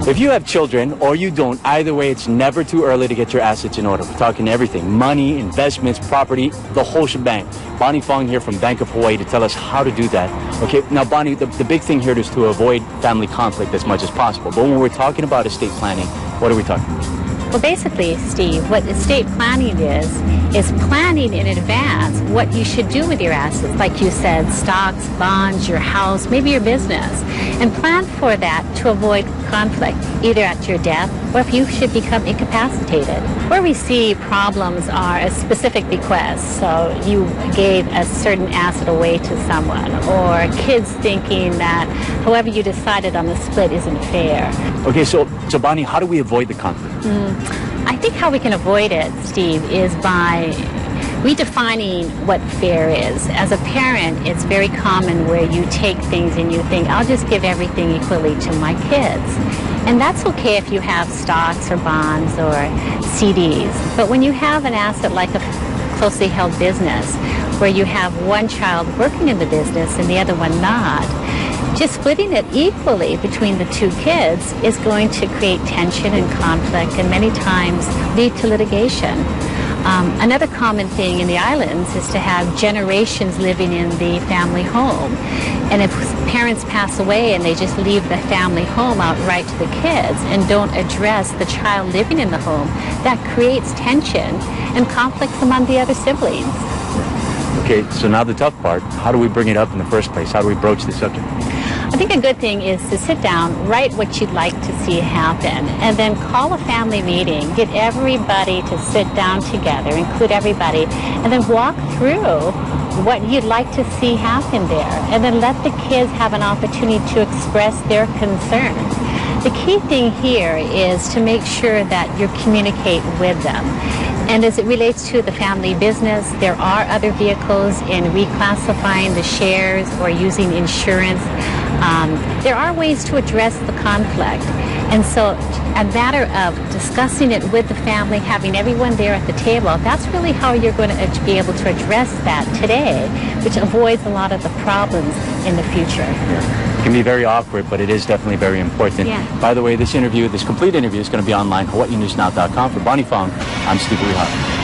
If you have children or you don't, either way, it's never too early to get your assets in order. We're talking everything: money, investments, property, the whole shebang. Bonnie Fong here from Bank of Hawaii to tell us how to do that. Okay, now Bonnie, the big thing here is to avoid family conflict as much as possible. But when we're talking about estate planning, what are we talking about? Well, basically, Steve, what estate planning is planning in advance what you should do with your assets. Like you said, stocks, bonds, your house, maybe your business. And plan for that to avoid conflict, either at your death or if you should become incapacitated. Where we see problems are a specific bequest. So you gave a certain asset away to someone, or kids thinking that however you decided on the split isn't fair. Okay, so Bonnie, how do we avoid the conflict? I think how we can avoid it, Steve, is by redefining what fair is. As a parent, it's very common where you take things and you think, I'll just give everything equally to my kids. And that's okay if you have stocks or bonds or CDs. But when you have an asset like a closely held business, where you have one child working in the business and the other one not, just splitting it equally between the two kids is going to create tension and conflict and many times lead to litigation. Another common thing in the islands is to have generations living in the family home. And if parents pass away and they just leave the family home outright to the kids and don't address the child living in the home, that creates tension and conflicts among the other siblings. Okay, so now the tough part, how do we bring it up in the first place? How do we broach the subject? I think a good thing is to sit down, write what you'd like to see happen, and then call a family meeting. Get everybody to sit down together, include everybody, and then walk through what you'd like to see happen there. And then let the kids have an opportunity to express their concerns. The key thing here is to make sure that you communicate with them. And as it relates to the family business, there are other vehicles in reclassifying the shares or using insurance. There are ways to address the conflict. And so a matter of discussing it with the family, having everyone there at the table, that's really how you're going to be able to address that today, which avoids a lot of the problems in the future. Yeah. It can be very awkward, but it is definitely very important. Yeah. By the way, this complete interview is going to be online, hawaiinewsnow.com. For Bonnie Fong, I'm Steve Rehara.